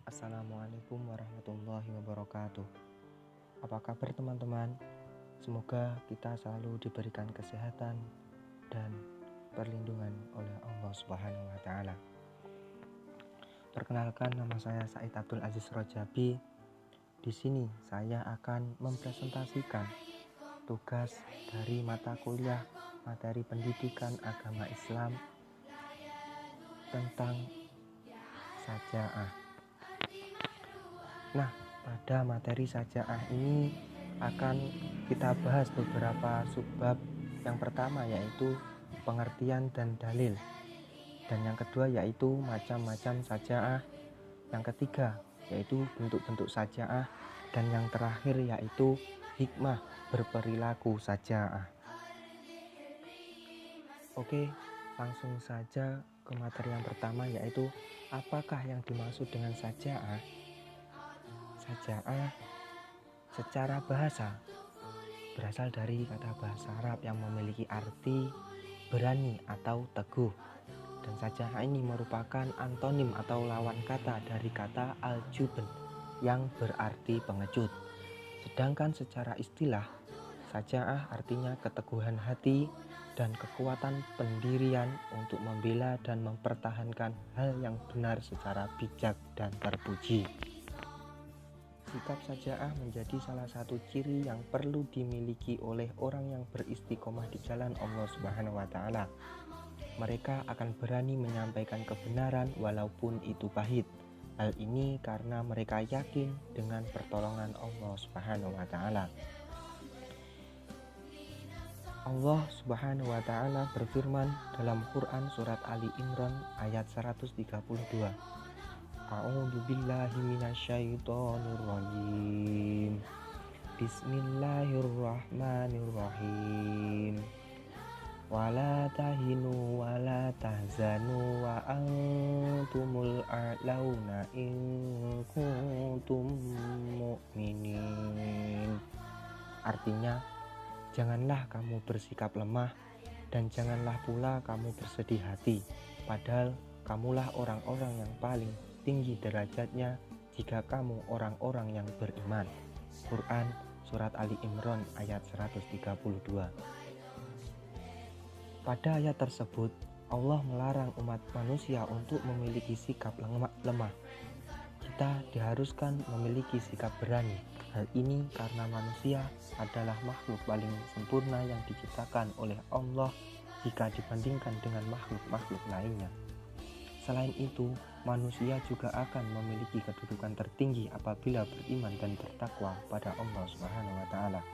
Assalamualaikum warahmatullahi wabarakatuh. Apa kabar teman-teman? Semoga kita selalu diberikan kesehatan dan perlindungan oleh Allah Subhanahu wa taala. Perkenalkan, nama saya Said Abdul Aziz Rojabi. Di sini saya akan mempresentasikan tugas dari mata kuliah materi pendidikan agama Islam tentang Saja'ah. Nah, pada materi Saja'ah ini akan kita bahas beberapa subbab. Yang pertama yaitu pengertian dan dalil, dan yang kedua yaitu macam-macam Saja'ah, yang ketiga yaitu bentuk-bentuk Saja'ah, dan yang terakhir yaitu hikmah berperilaku Saja'ah. Oke, langsung saja ke materi yang pertama, yaitu apakah yang dimaksud dengan Saja'ah. Saja'ah secara bahasa berasal dari kata bahasa Arab yang memiliki arti berani atau teguh. Dan Saja'ah ini merupakan antonim atau lawan kata dari kata al-jubn yang berarti pengecut. Sedangkan secara istilah, Saja'ah artinya keteguhan hati dan kekuatan pendirian untuk membela dan mempertahankan hal yang benar secara bijak dan terpuji. Sikap Saja'ah menjadi salah satu ciri yang perlu dimiliki oleh orang yang beristiqomah di jalan Allah Subhanahu wa taala. Mereka akan berani menyampaikan kebenaran walaupun itu pahit. Hal ini karena mereka yakin dengan pertolongan Allah Subhanahu wa taala. Allah Subhanahu wa taala berfirman dalam Quran surat Ali Imran ayat 132. A'udzu billahi minasyaitonir rajim. Bismillahirrahmanirrahim. Wala tahinu wala tahzanu wa antumul a'launa in kuntum mu'minin. Artinya, janganlah kamu bersikap lemah dan janganlah pula kamu bersedih hati, padahal kamulah orang-orang yang paling tinggi derajatnya jika kamu orang-orang yang beriman. Quran surat Ali Imran ayat 132. Pada ayat tersebut, Allah melarang umat manusia untuk memiliki sikap lemah. Kita diharuskan memiliki sikap berani. Hal ini karena manusia adalah makhluk paling sempurna yang diciptakan oleh Allah jika dibandingkan dengan makhluk-makhluk lainnya. Selain itu, manusia juga akan memiliki kedudukan tertinggi apabila beriman dan bertakwa pada Allah Subhanahu wa taala.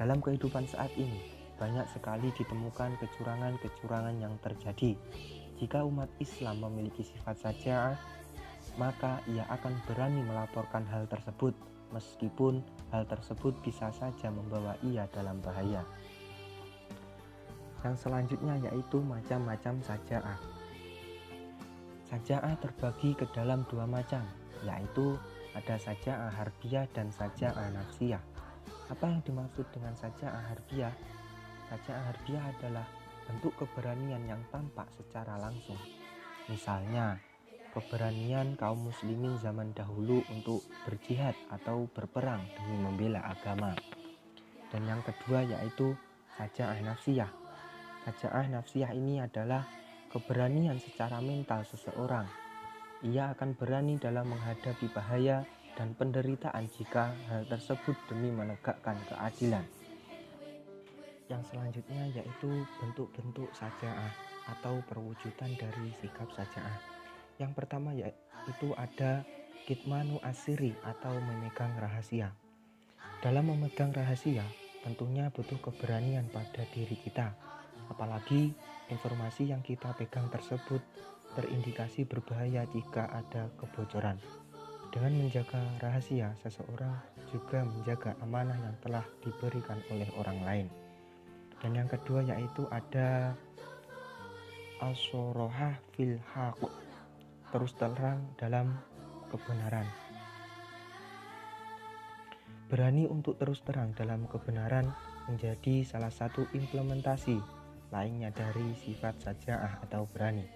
Dalam kehidupan saat ini, banyak sekali ditemukan kecurangan-kecurangan yang terjadi. Jika umat Islam memiliki sifat Saja'ah, maka ia akan berani melaporkan hal tersebut, meskipun hal tersebut bisa saja membawa ia dalam bahaya. Yang selanjutnya yaitu macam-macam Saja'ah. Saja'ah terbagi ke dalam dua macam, yaitu ada Saja'ah harbiah dan Saja'ah nafsiyah. Apa yang dimaksud dengan Saja'ah harbiah? Saja'ah harbiah adalah bentuk keberanian yang tampak secara langsung. Misalnya, keberanian kaum muslimin zaman dahulu untuk berjihad atau berperang demi membela agama. Dan yang kedua yaitu Saja'ah nafsiyah. Saja'ah nafsiyah ini adalah keberanian secara mental seseorang. Ia akan berani dalam menghadapi bahaya dan penderitaan jika hal tersebut demi menegakkan keadilan. Yang selanjutnya yaitu bentuk-bentuk Saja'ah atau perwujudan dari sikap Saja'ah. Yang pertama yaitu ada kitmanu asiri atau memegang rahasia. Dalam memegang rahasia tentunya butuh keberanian pada diri kita, apalagi informasi yang kita pegang tersebut terindikasi berbahaya jika ada kebocoran. Dengan menjaga rahasia, seseorang juga menjaga amanah yang telah diberikan oleh orang lain. Dan yang kedua yaitu ada as-sorohah fil haq, terus terang dalam kebenaran. Berani untuk terus terang dalam kebenaran menjadi salah satu implementasi lainnya dari sifat Saja'ah atau berani.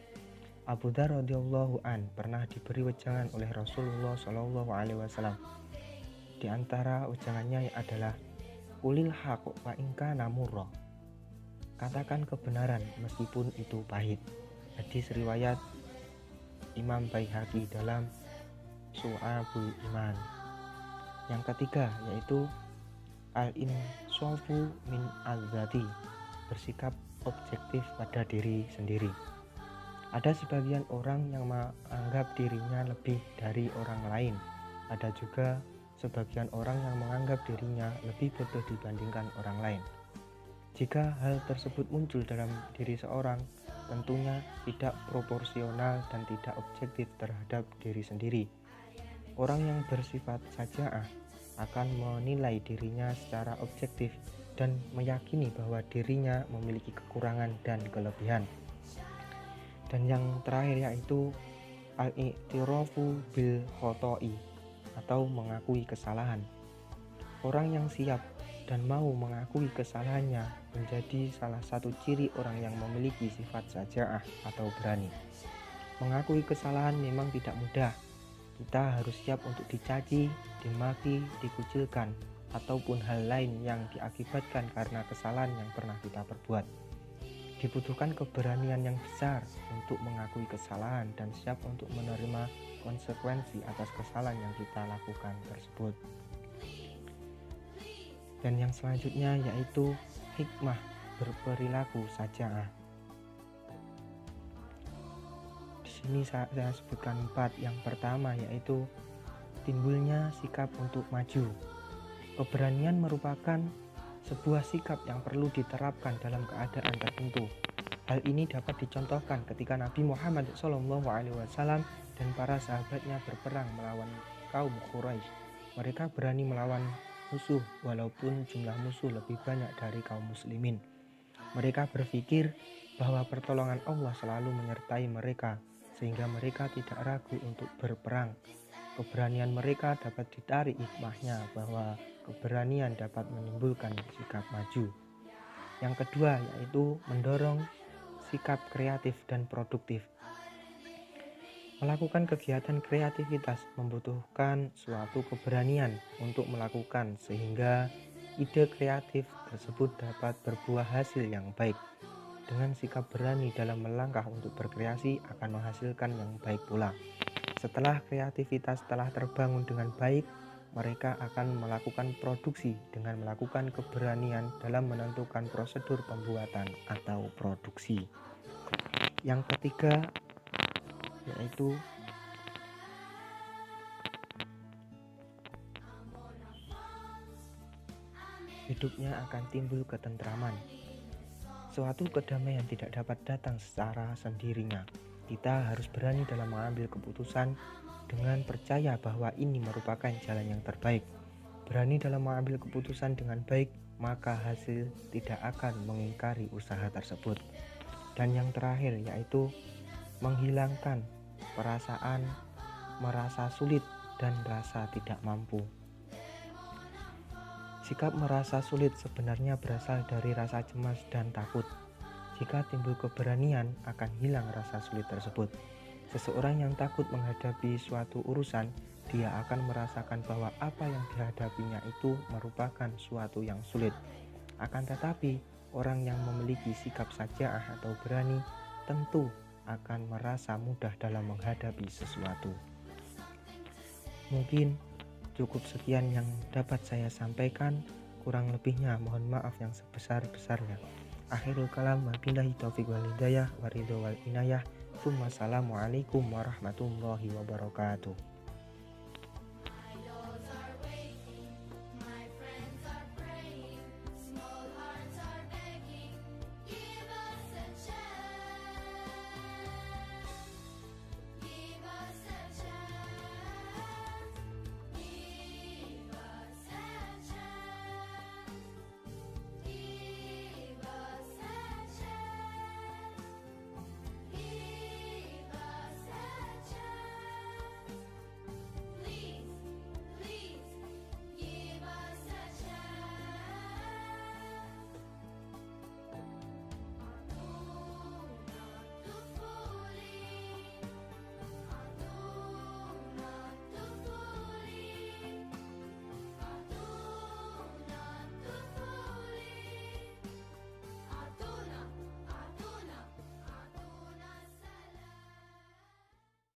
Abu Dzar radhiyallahu an pernah diberi wejangan oleh Rasulullah Shallallahu alaihi wasallam. Di antara wejangannya adalah Qulil haqq wa in kana murra. Katakan kebenaran meskipun itu pahit. Hadis riwayat Imam Baihaqi dalam Syu'abul Iman. Yang ketiga yaitu al-insafu min al-dzati, bersikap objektif pada diri sendiri. Ada sebagian orang yang menganggap dirinya lebih dari orang lain. Ada juga sebagian orang yang menganggap dirinya lebih bodoh dibandingkan orang lain. Jika hal tersebut muncul dalam diri seorang, tentunya tidak proporsional dan tidak objektif terhadap diri sendiri. Orang yang bersifat saja'ah akan menilai dirinya secara objektif dan meyakini bahwa dirinya memiliki kekurangan dan kelebihan. Dan yang terakhir yaitu al-i'tirafu bil khoto'i, atau mengakui kesalahan. Orang yang siap dan mau mengakui kesalahannya menjadi salah satu ciri orang yang memiliki sifat saja'ah atau berani. Mengakui kesalahan memang tidak mudah. Kita harus siap untuk dicaci, dimaki, dikucilkan, ataupun hal lain yang diakibatkan karena kesalahan yang pernah kita perbuat. Dibutuhkan keberanian yang besar untuk mengakui kesalahan dan siap untuk menerima konsekuensi atas kesalahan yang kita lakukan tersebut. Dan yang selanjutnya yaitu hikmah berperilaku saja'ah. Di sini saya sebutkan 4. Yang pertama yaitu timbulnya sikap untuk maju. Keberanian merupakan sebuah sikap yang perlu diterapkan dalam keadaan tertentu. Hal ini dapat dicontohkan ketika Nabi Muhammad SAW dan para sahabatnya berperang melawan kaum Quraisy. Mereka berani melawan musuh walaupun jumlah musuh lebih banyak dari kaum muslimin. Mereka berpikir bahwa pertolongan Allah selalu menyertai mereka, sehingga mereka tidak ragu untuk berperang. Keberanian mereka dapat ditarik hikmahnya bahwa keberanian dapat menimbulkan sikap maju. Yang kedua yaitu mendorong sikap kreatif dan produktif. Melakukan kegiatan kreativitas membutuhkan suatu keberanian untuk melakukan, sehingga ide kreatif tersebut dapat berbuah hasil yang baik. Dengan sikap berani dalam melangkah untuk berkreasi akan menghasilkan yang baik pula. Setelah kreativitas telah terbangun dengan baik, mereka akan melakukan produksi dengan melakukan keberanian dalam menentukan prosedur pembuatan atau produksi. Yang ketiga yaitu hidupnya akan timbul ketentraman. Suatu kedamaian tidak dapat datang secara sendirinya. Kita harus berani dalam mengambil keputusan dengan percaya bahwa ini merupakan jalan yang terbaik. Berani dalam mengambil keputusan dengan baik, maka hasil tidak akan mengingkari usaha tersebut. Dan yang terakhir yaitu menghilangkan perasaan merasa sulit dan rasa tidak mampu. Sikap merasa sulit sebenarnya berasal dari rasa cemas dan takut. Jika timbul keberanian, akan hilang rasa sulit tersebut. Seseorang yang takut menghadapi suatu urusan, dia akan merasakan bahwa apa yang dihadapinya itu merupakan suatu yang sulit. Akan tetapi, orang yang memiliki sikap saja'ah atau berani tentu akan merasa mudah dalam menghadapi sesuatu. Mungkin cukup sekian yang dapat saya sampaikan, kurang lebihnya mohon maaf yang sebesar-besarnya. Akhirul kalam, wabillahi taufiq wal hidayah, waridho wal inayah. Assalamualaikum warahmatullahi wabarakatuh.